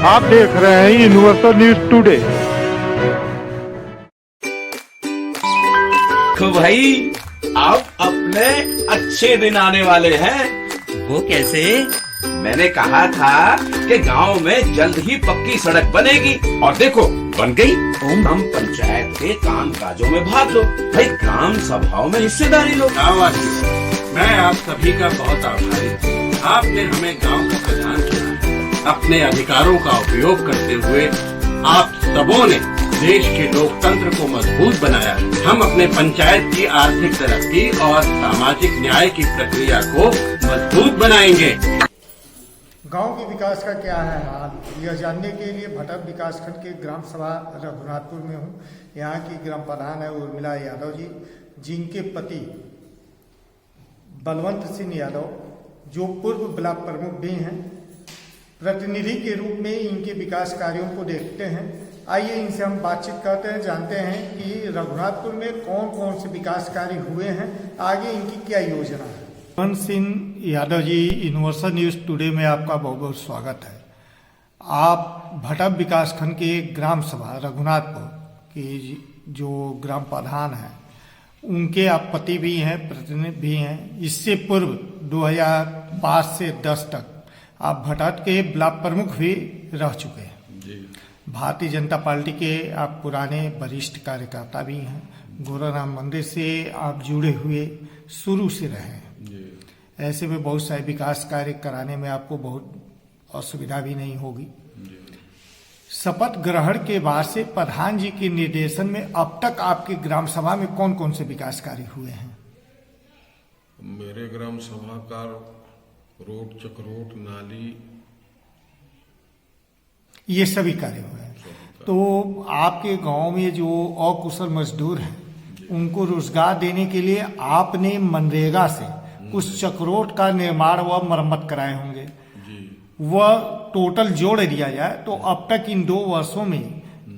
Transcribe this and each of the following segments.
आप देख रहे हैं यूनिवर्सल न्यूज टुडे। तो भाई अब अपने अच्छे दिन आने वाले हैं। वो कैसे? मैंने कहा था कि गांव में जल्द ही पक्की सड़क बनेगी और देखो बन गई। हम पंचायत के काम काजों में भाग लो भाई, ग्राम सभाओं में हिस्सेदारी लो। मैं आप सभी का बहुत आभारी हूँ। आपने हमें गांव का प्रधान चुना। अपने अधिकारों का उपयोग करते हुए आप सबों ने देश के लोकतंत्र को मजबूत बनाया। हम अपने पंचायत की आर्थिक तरक्की और सामाजिक न्याय की प्रक्रिया को मजबूत बनाएंगे। गांव के विकास का क्या है हाल, यह जानने के लिए भटक विकासखंड के ग्राम सभा रघुनाथपुर में हूँ। यहाँ की ग्राम प्रधान है उर्मिला यादव जी, जिनके पति बलवंत सिंह यादव जो पूर्व ब्लॉक प्रमुख भी हैं, प्रतिनिधि के रूप में इनके विकास कार्यों को देखते हैं। आइए इनसे हम बातचीत करते हैं, जानते हैं कि रघुनाथपुर में कौन कौन से विकास कार्य हुए हैं, आगे इनकी क्या योजना है। Balwant Singh Yadav ji, universal news today में आपका बहुत बहुत स्वागत है। आप भटक विकासखंड के ग्राम सभा रघुनाथपुर के जो ग्राम प्रधान हैं, उनके आप पति भी हैं, प्रतिनिधि भी हैं। इससे पूर्व 2005 से 10 तक आप भटक के ब्लॉक प्रमुख भी रह चुके हैं। भारतीय जनता पार्टी के आप पुराने वरिष्ठ कार्यकर्ता भी हैं। गोराराम मंदिर से आप जुड़े हुए शुरू से रहे हैं। ऐसे में बहुत सारे विकास कार्य कराने में आपको बहुत असुविधा भी नहीं होगी। शपथ ग्रहण के बाद से प्रधान जी के निर्देशन में अब तक आपके ग्राम सभा में कौन कौन से विकास कार्य हुए हैं? मेरे ग्राम सभा का रोड, चक्रोट, नाली, ये सभी कार्य हुए हैं। तो आपके गांव में जो अकुशल मजदूर हैं, उनको रोजगार देने के लिए आपने मनरेगा से कुछ चक्रोट का निर्माण व मरम्मत कराए होंगे। वह टोटल जोड़ दिया जाए तो अब तक इन 2 वर्षों में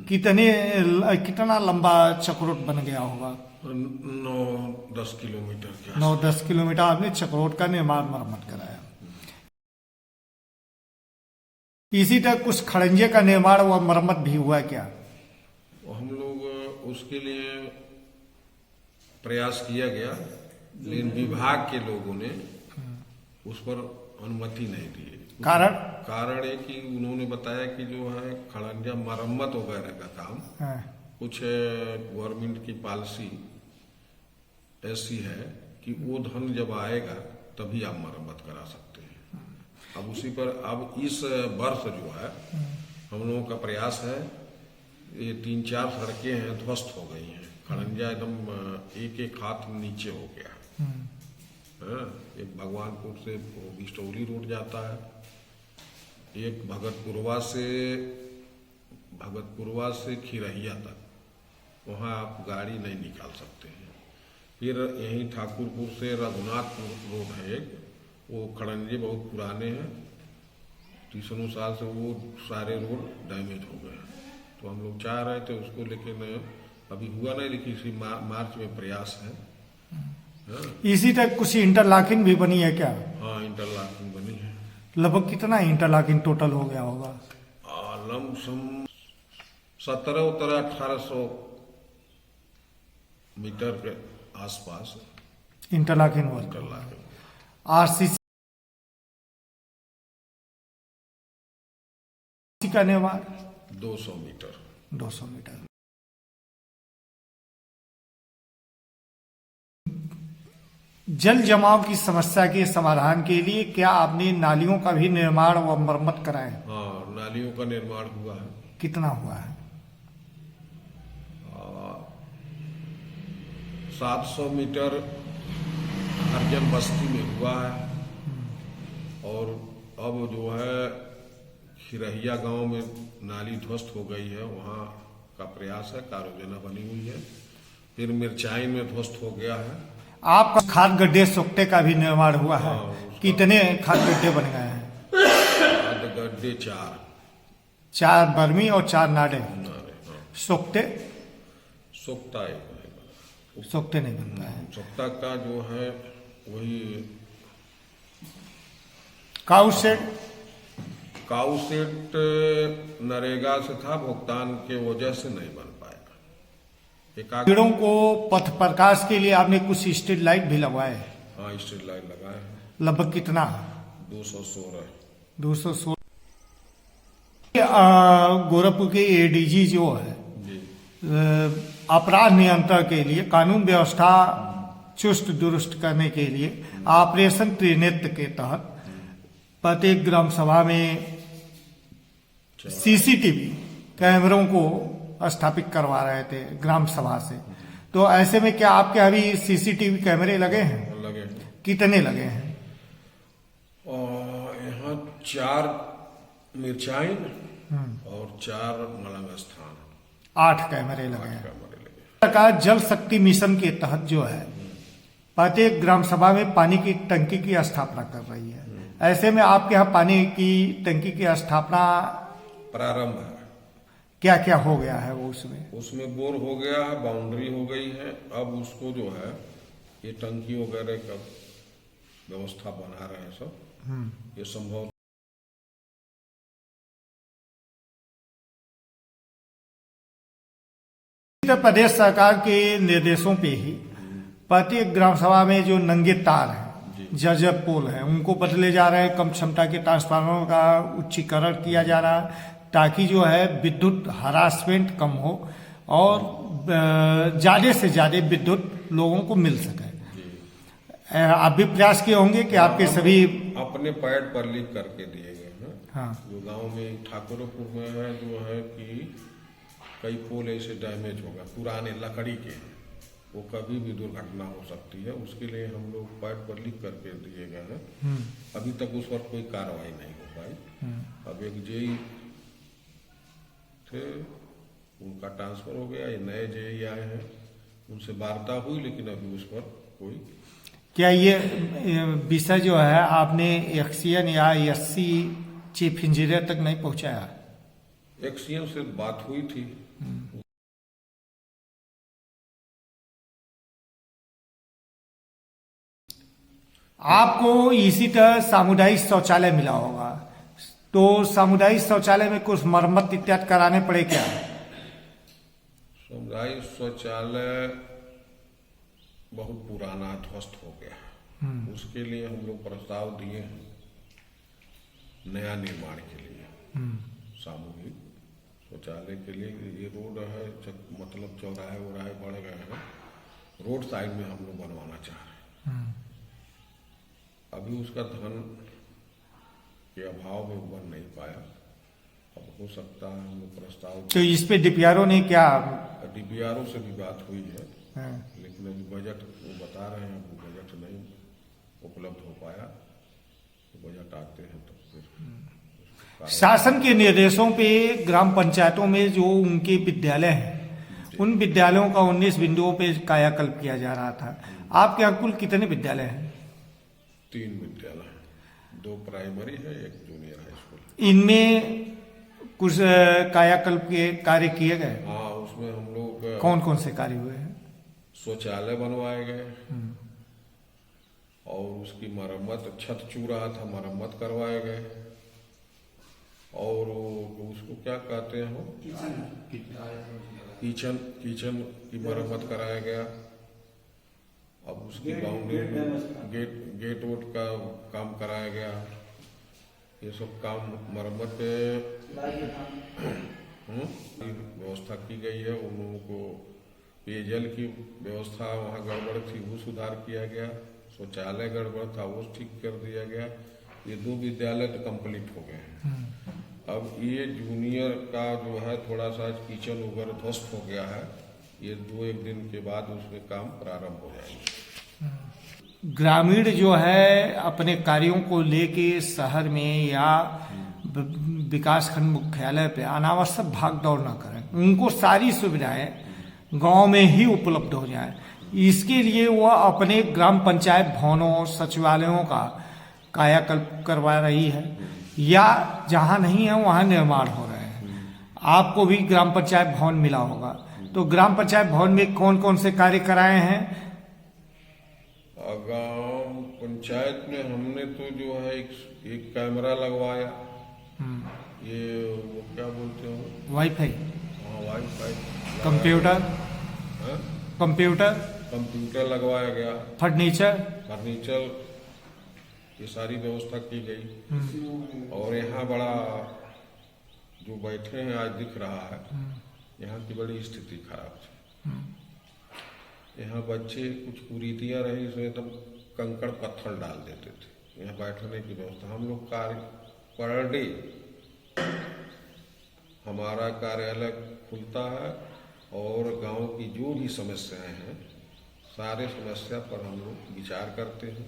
कितना लंबा चक्रोट बन गया होगा? 9-10 किलोमीटर के 9-10 किलोमीटर आपने चक्रोट का निर्माण मरम्मत कराया। इसी तरह कुछ खड़ंजे का निर्माण व मरम्मत भी हुआ क्या? हम लोग उसके लिए प्रयास किया गया, लेकिन विभाग के लोगों ने उस पर अनुमति नहीं दी। कारण है कि उन्होंने बताया कि जो है खड़ंजा मरम्मत वगैरह का काम कुछ गवर्नमेंट की पॉलिसी ऐसी है कि वो धन जब आएगा तभी आप मरम्मत करा सकते हैं। अब उसी पर अब इस वर्ष जो है हम लोगों का प्रयास है, ये 3-4 सड़कें हैं ध्वस्त हो गई हैं। खड़ंजा एकदम एक हाथ नीचे हो गया। एक भगवानपुर से बिस्टौली रोड जाता है, एक भगतपुरवा से खिरहिया तक, वहाँ आप गाड़ी नहीं निकाल सकते हैं। फिर यहीं ठाकुरपुर से रघुनाथपुर रोड है एक, वो खड़ंजे बहुत पुराने हैं, 30 साल से वो सारे रोड डैमेज हो गए हैं। तो हम लोग चाह रहे थे उसको, लेकिन अभी हुआ नहीं, लेकिन इसी मार्च में प्रयास है। इसी तरह कुछ इंटरलॉकिंग भी बनी है क्या? हाँ, इंटरलॉकिंग बनी है। लगभग कितना इंटरलॉकिंग टोटल हो गया होगा? लमसम 1700-1800 मीटर के आसपास इंटरलॉकिंग वर्क। आरसीसी का निर्माण 200 मीटर। 200 मीटर। जल जमाव की समस्या के समाधान के लिए क्या आपने नालियों का भी निर्माण व मरम्मत कराए? हाँ, नालियों का निर्माण हुआ है। कितना हुआ है? 700 मीटर हरजन बस्ती में हुआ है। और अब जो है खिरहिया गांव में नाली ध्वस्त हो गई है, वहाँ का प्रयास है, कार्य योजना बनी हुई है। फिर मिर्चाई में ध्वस्त हो गया है। आपका खाद गड्ढे सोखते का भी निर्माण हुआ है। कितने खाद गड्ढे बन गए हैं? खाद गड्ढे 4 बर्मी और 4 नाडे। सोखते सोखते नहीं बनता है। सोखता का जो है वही काउ शेड काऊ सेट नरेगा से था, भुगतान के वजह से नहीं बन पाया। ग्रामीणों को पथ प्रकाश के लिए आपने कुछ स्ट्रीट लाइट भी लगवाए हैं? हाँ, स्ट्रीट लाइट लगाए हैं। लगभग कितना? 216। 216। गोरखपुर के एडीजी जो है जी। अपराध नियंत्रण के लिए, कानून व्यवस्था चुस्त दुरुस्त करने के लिए ऑपरेशन त्रिनेत्र के तहत प्रत्येक ग्राम सभा में सीसीटीवी कैमरों को स्थापित करवा रहे थे ग्राम सभा से। तो ऐसे में क्या आपके अभी सीसीटीवी कैमरे लगे हैं? लगे हैं। कितने लगे हैं? और यहाँ 4 मिर्चाइन और 4 मलंग स्थान, 8 कैमरे लगे हैं। कैमरे लगे। सरकार जल शक्ति मिशन के तहत जो है प्रत्येक ग्राम सभा में पानी की टंकी की स्थापना कर रही है। ऐसे में आपके यहाँ पानी की टंकी की स्थापना प्रारंभ है। क्या क्या हो गया है वो उसमें बोर हो गया है, बाउंड्री हो गई है। अब उसको जो है ये टंकी वगैरह का व्यवस्था बना रहे हैं सब। ये संभव उत्तर प्रदेश सरकार के निर्देशों पे ही प्रत्येक ग्राम सभा में जो नंगे तार हैं, जर्जर पोल हैं, उनको बदले जा रहे हैं। कम क्षमता के ट्रांसफार्मर का उच्चीकरण किया जा रहा है ताकि जो है विद्युत हरासमेंट कम हो और ज्यादा से ज्यादा विद्युत लोगों को मिल सके। आप भी प्रयास किए होंगे कि आपके सभी अपने पैड पर लिख करके दिए गए हैं। हाँ। जो गांव में ठाकुरपुर में है जो है कि कई पोल ऐसे डैमेज होगा, पुराने लकड़ी के हैं, वो कभी भी दुर्घटना हो सकती है। उसके लिए हम लोग पैड पर लिख करके दिए गए हैं। अभी तक उस पर कोई कार्रवाई नहीं हो पाई। अब एक जेई थे, उनका ट्रांसफर हो गया, ये नए जेई आए हैं, उनसे वार्ता हुई, लेकिन अभी उस पर कोई। क्या ये विषय जो है आपने एक्सीएन या एससी चीफ इंजीनियर तक नहीं पहुंचाया? एक्सीएन से बात हुई थी। आपको इसी तरह सामुदायिक शौचालय मिला होगा, तो सामुदायिक शौचालय में कुछ मरम्मत इत्यादि कराने पड़े क्या? सामुदायिक शौचालय बहुत पुराना ध्वस्त हो गया है। उसके लिए हम लोग प्रस्ताव दिए हैं नया निर्माण के लिए। सामूहिक शौचालय के लिए ये रोड है, मतलब चौराहे वौराहे बढ़ गए हैं, रोड साइड में हम लोग बनवाना चाह रहे हैं। अभी उसका धन के अभाव में बन नहीं पाया। अब हो सकता है हम लोग प्रस्ताव। तो इस पे डीपीआरओ ने क्या? डीपीआरओ से भी बात हुई है। हाँ। लेकिन अभी बजट वो बता रहे हैं, वो बजट नहीं उपलब्ध हो पाया। तो बजट आते हैं तो फिर। शासन के निर्देशों पे ग्राम पंचायतों में जो उनके विद्यालय हैं, उन विद्यालयों का 19 बिंदुओं पे कायाकल्प किया जा रहा था। आपके यहाँ कुल कितने विद्यालय हैं? 3 विद्यालय, 2 प्राइमरी है, 1 जूनियर हाई स्कूल। इनमें कुछ कायाकल्प के कार्य किए गए? हाँ, उसमें हम लोग कौन कौन से कार्य हुए हैं? शौचालय बनवाए गए और उसकी मरम्मत, छत चू रहा था, मरम्मत करवाए गए। और उसको क्या कहते हैं, किचन की मरम्मत कराया गया। अब उसकी बाउंड्री, गेट वोट का काम कराया गया। ये सब काम मरम्मत पे व्यवस्था की गई है। उन लोगों को पेयजल की व्यवस्था वहाँ गड़बड़ थी, वो सुधार किया गया। शौचालय गड़बड़ था, वो ठीक कर दिया गया। ये 2 विद्यालय तो कंप्लीट हो गए हैं। अब ये जूनियर का जो है थोड़ा सा किचन वगैरह ध्वस्त हो गया है। ये 2-1 दिन के बाद उसमें काम प्रारंभ हो जाएंगे। ग्रामीण जो है अपने कार्यों को लेके शहर में या विकासखंड मुख्यालय पे अनावश्यक भाग दौड़ न करें। उनको सारी सुविधाएं गांव में ही उपलब्ध हो जाए। इसके लिए वह अपने ग्राम पंचायत भवनों, सचिवालयों का कायाकल्प करवा रही है, या जहां नहीं है वहां निर्माण हो रहे हैं। आपको भी ग्राम पंचायत भवन मिला होगा, तो ग्राम पंचायत भवन में कौन कौन से कार्य कराए हैं? ग्राम पंचायत में हमने तो जो है एक कैमरा लगवाया ये वो क्या बोलते हो, वाईफाई, हाँ वाईफाई, कंप्यूटर, हाँ? कंप्यूटर लगवाया गया, फर्नीचर, ये सारी व्यवस्था की गई। और यहाँ बड़ा जो बैठे हैं आज दिख रहा है, यहाँ की बड़ी स्थिति खराब थी। यहाँ बच्चे कुछ कुरीतियाँ रही, इसमें तब कंकड़ पत्थर डाल देते थे। यहाँ बैठने की व्यवस्था, हम लोग पर डे हमारा कार्यालय खुलता है और गांव की जो भी समस्याएं हैं, सारे समस्या पर हम लोग विचार करते हैं।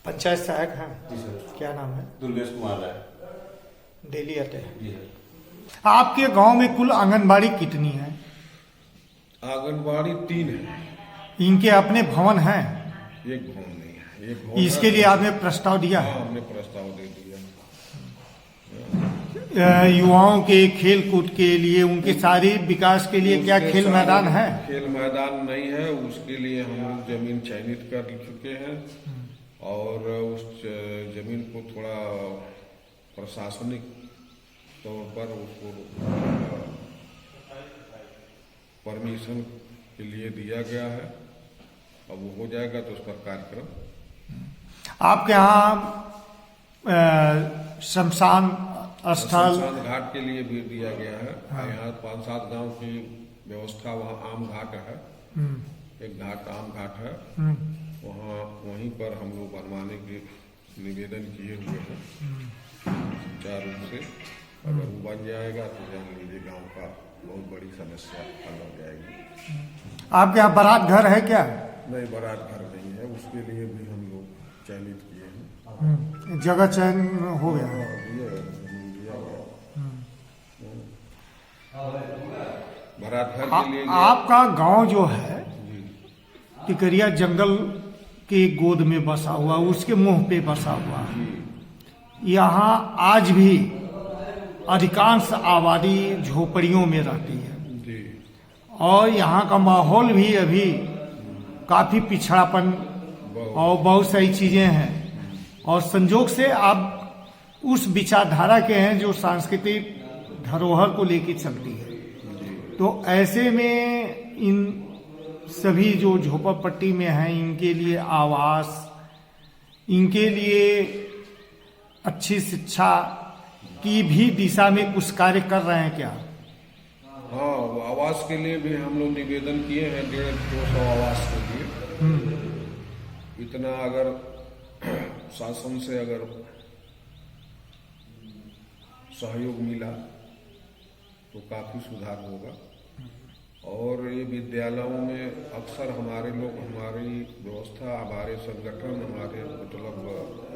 पंचायत सहायक हैं। जी सर। क्या नाम है? दुर्गेश कुमार राय। डेली आते हैं। जी सर। आपके गांव में कुल आंगनबाड़ी कितनी है? आंगनबाड़ी 3 है। इनके अपने भवन हैं? एक भवन नहीं है, एक भवन इसके लिए आपने प्रस्ताव दिया है? हमने प्रस्ताव दे दिया। युवाओं के खेल कूद के लिए, उनके सारी विकास के लिए क्या खेल मैदान है? खेल मैदान नहीं है, उसके लिए हम लोग जमीन चयनित कर चुके हैं और उस जमीन को थोड़ा प्रशासनिक तौर पर उसको परमिशन के लिए दिया गया है। अब वो हो जाएगा तो उस पर कार्यक्रम। आपके यहाँ शमशान स्थल, घाट के लिए भी दिया गया है। हाँ। यहाँ 5-7 गांव की व्यवस्था, वहाँ आम घाट है, एक घाट आम घाट है, वहाँ वहीं पर हम लोग बनवाने के निवेदन किए हुए हैं सुचारू रूप से। अगर वो बन जाएगा तो जान लीजिए गांव का बहुत बड़ी समस्या हल हो जाएगी। आपके यहाँ बारात घर है क्या? नहीं, बारात घर नहीं है, उसके लिए भी हम लोग चयनित किए हैं। जगह चयन हो गया है? बारात घर के लिए आपका गांव जो है टिकरिया जंगल के गोद में बसा हुआ, उसके मुंह पे बसा हुआ है। यहाँ आज भी अधिकांश आबादी झोपड़ियों में रहती है और यहाँ का माहौल भी अभी काफी पिछड़ापन और बहुत सारी चीजें हैं। और संजोग से आप उस विचारधारा के हैं जो सांस्कृतिक धरोहर को लेकर चलती है। तो ऐसे में इन सभी जो झोपड़पट्टी में हैं, इनके लिए आवास, इनके लिए अच्छी शिक्षा की भी दिशा में कुछ कार्य कर रहे हैं क्या? हाँ, आवास के लिए भी हम लोग निवेदन किए हैं, 150-200 आवास के लिए। इतना अगर शासन से अगर सहयोग मिला तो काफी सुधार होगा। और ये विद्यालयों में अक्सर हमारे लोग, हमारी व्यवस्था, हमारे संगठन, हमारे मतलब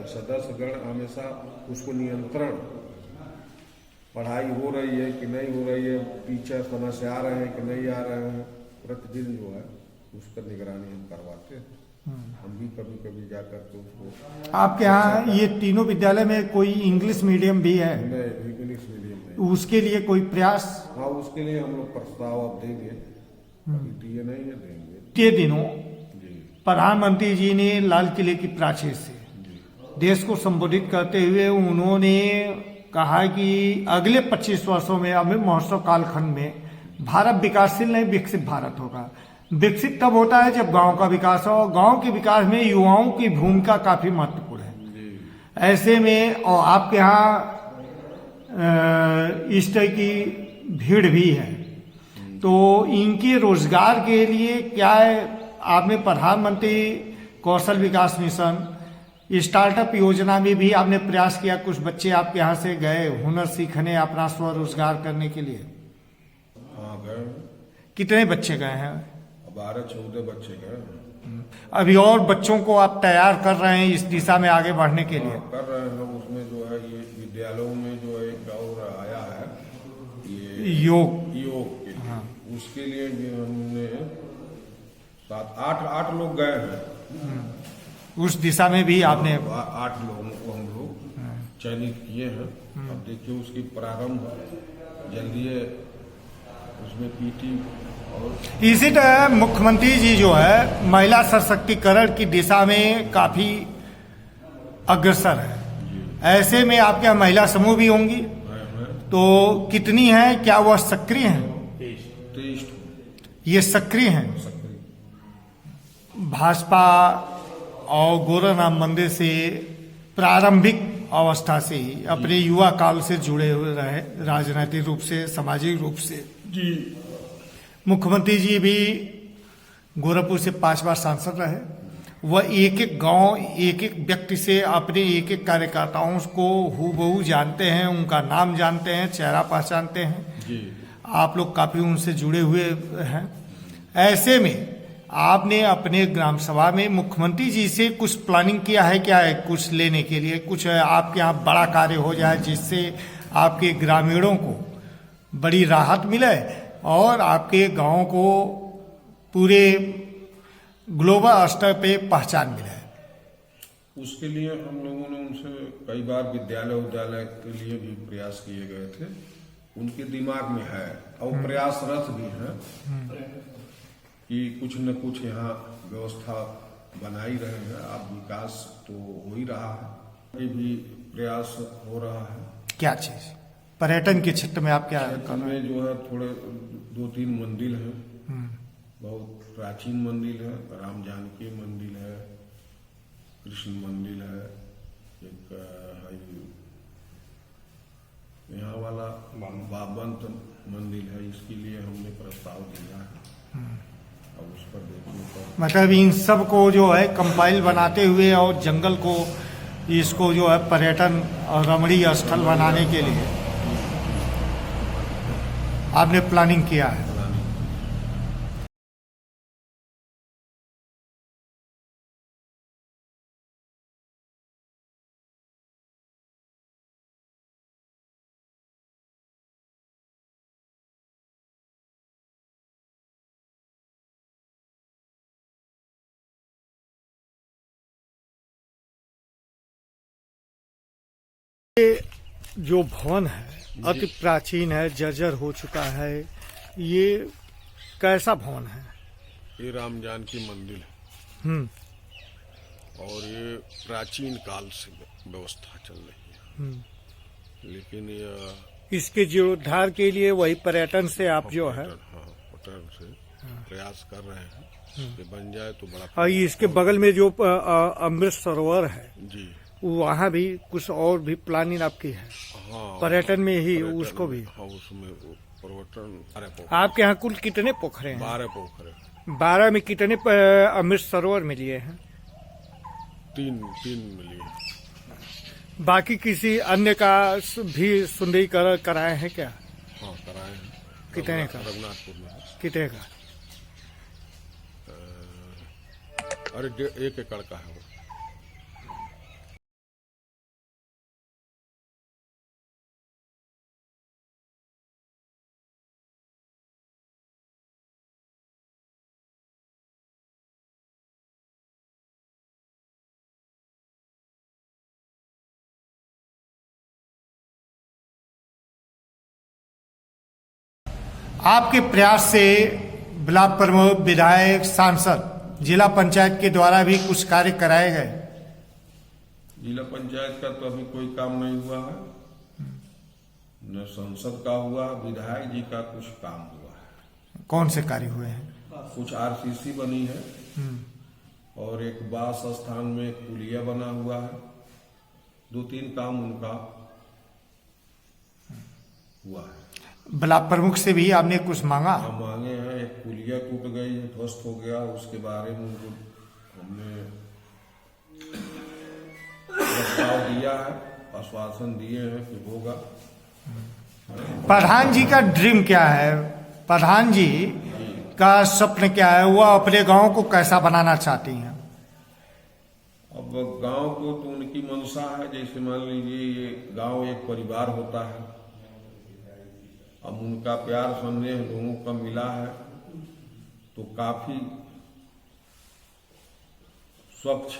सदस्यगण हमेशा उसको नियंत्रण, पढ़ाई हो रही है कि नहीं हो रही है, टीचर समय से आ रहे हैं कि नहीं आ रहे हैं, प्रतिदिन जो है उस पर निगरानी हम करवाते हैं। हम भी कभी कभी जाकर के उसको। आपके यहाँ ये तीनों विद्यालय में कोई इंग्लिश मीडियम भी है? नहीं, इंग्लिश मीडियम नहीं। उसके लिए कोई प्रयास? हाँ, उसके लिए हम लोग प्रस्ताव अब देंगे, अभी दिए नहीं है, देंगे। ते दिनों प्रधानमंत्री जी ने लाल किले की प्राचीर से देश को संबोधित करते हुए उन्होंने कहा कि अगले 25 वर्षों में अमृत महोत्सव कालखंड में भारत विकासशील नहीं विकसित भारत होगा। विकसित तब होता है जब गांव का विकास हो। गांव के विकास में युवाओं की भूमिका काफी महत्वपूर्ण है। ऐसे में और आपके यहाँ इस तरह की भीड़ भी है, तो इनके रोजगार के लिए क्या है? आपने प्रधानमंत्री कौशल विकास मिशन स्टार्टअप योजना में भी आपने प्रयास किया, कुछ बच्चे आपके यहाँ से गए हुनर सीखने, अपना स्वरोजगार करने के लिए? हाँ गए, कितने बच्चे गए हैं? 12-14 बच्चे गए। अभी और बच्चों को आप तैयार कर रहे हैं इस दिशा में आगे बढ़ने के लिए? कर रहे हैं। उसमें जो है ये विद्यालयों में जो एक और आया है ये योग के, हाँ। उसके लिए भी हमने 7-8 लोग गए हैं। उस दिशा में भी आपने 8 लोगों को हम लोग चयनित किए हैं। अब देखिए उसकी प्रारंभ जल्दी है, उसमें पीटी और इसी तरह मुख्यमंत्री जी जो है महिला सशक्तिकरण की दिशा में काफी अग्रसर है। ऐसे में आपके यहाँ महिला समूह भी होंगी, तो कितनी है, क्या वह सक्रिय हैं? 23 ये सक्रिय हैं। भाजपा और गोरखनाथ मंदिर से प्रारंभिक अवस्था से ही अपने युवा काल से जुड़े हुए रहे, राजनीतिक रूप से, सामाजिक रूप से। जी मुख्यमंत्री जी भी गोरखपुर से 5 बार सांसद रहे। वह एक एक गांव, एक एक व्यक्ति से अपने एक एक कार्यकर्ताओं को हूबहू जानते हैं, उनका नाम जानते हैं, चेहरा पहचानते हैं जी। आप लोग काफी उनसे जुड़े हुए हैं। ऐसे में आपने अपने ग्राम सभा में मुख्यमंत्री जी से कुछ प्लानिंग किया है क्या है, कुछ लेने के लिए? कुछ आपके यहाँ बड़ा कार्य हो जाए जिससे आपके ग्रामीणों को बड़ी राहत मिले और आपके गांव को पूरे ग्लोबल स्तर पे पहचान मिले? उसके लिए हम लोगों ने उनसे कई बार विद्यालय के लिए भी प्रयास किए गए थे। उनके दिमाग में है और प्रयासरत भी है कि कुछ न कुछ यहाँ व्यवस्था बनाई रहे हैं। अब विकास तो हो ही रहा है, ये भी प्रयास हो रहा है। क्या चीज? पर्यटन के क्षेत्र में आप क्या में जो है थोड़े 2-3 मंदिर हैं, बहुत प्राचीन मंदिर है। राम जानकी मंदिर है, कृष्ण मंदिर है, एक यहाँ वाला बाबंत मंदिर है। इसके लिए हमने प्रस्ताव दिया है। अब उस पर देखने पर मतलब इन सब को जो है कंपाइल बनाते हुए और जंगल को इसको जो है पर्यटन और रमणीय स्थल बनाने के लिए आपने प्लानिंग किया है। जो भवन है अति प्राचीन है, जर्जर हो चुका है, ये कैसा भवन है? ये राम जानकी मंदिर है और ये प्राचीन काल से व्यवस्था चल रही है। लेकिन ये इसके जीर्णोद्धार के लिए वही पर्यटन से आप जो है पर्यटन से प्रयास कर रहे हैं कि बन जाए तो बड़ा। और इसके बगल में जो अमृत सरोवर है जी, वहाँ भी कुछ और भी प्लानिंग आपकी है? हाँ, पर्यटन में ही उसको भी? हाँ, उसमें पर्यटन। आपके यहाँ कुल कितने पोखरे हैं? 12 पोखरे। 12 में कितने अमृत सरोवर में लिए हैं? 3 मिली। बाकी किसी अन्य का भी सुंदरीकरण कराए हैं क्या? हाँ कराए हैं। कितने का? रघुनाथपुर में। कितने का? अरे 1 एकड़ का है। आपके प्रयास से ब्लॉक प्रमुख, विधायक, सांसद, जिला पंचायत के द्वारा भी कुछ कार्य कराए गए? जिला पंचायत का तो अभी कोई काम नहीं हुआ है, न संसद का हुआ। विधायक जी का कुछ काम हुआ है। कौन से कार्य हुए हैं? कुछ आरसीसी बनी है और एक बास स्थान में पुलिया बना हुआ है। 2-3 काम उनका हुआ है। ब्लॉक प्रमुख से भी आपने कुछ मांगा? हम मांगे हैं। एक पुलिया टूट गई, ध्वस्त हो गया, उसके बारे में उनको हमने प्रस्ताव दिया है, आश्वासन दिए हैं कि होगा। प्रधान जी का ड्रीम क्या है? प्रधान जी का स्वप्न क्या है? वो अपने गांव को कैसा बनाना चाहती हैं? अब गांव को तो उनकी मंशा है, जैसे मान लीजिए ये गांव एक परिवार होता है। अब उनका प्यार स्नेह लोगों का मिला है तो काफी स्वच्छ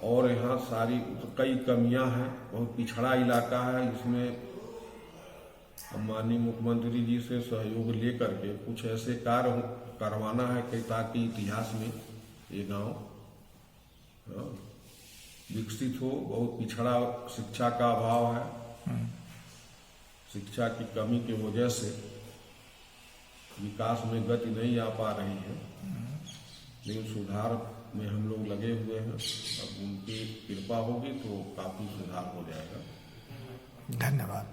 और यहाँ सारी कई कमियां हैं, बहुत पिछड़ा इलाका है। इसमें माननीय मुख्यमंत्री जी से सहयोग लेकर के कुछ ऐसे कार्य करवाना है कि ताकि इतिहास में ये गांव विकसित हो। बहुत पिछड़ा, शिक्षा का अभाव है, शिक्षा की कमी की वजह से विकास में गति नहीं आ पा रही है, लेकिन सुधार में हम लोग लगे हुए हैं। अब उनकी कृपा होगी तो काफी सुधार हो जाएगा। धन्यवाद।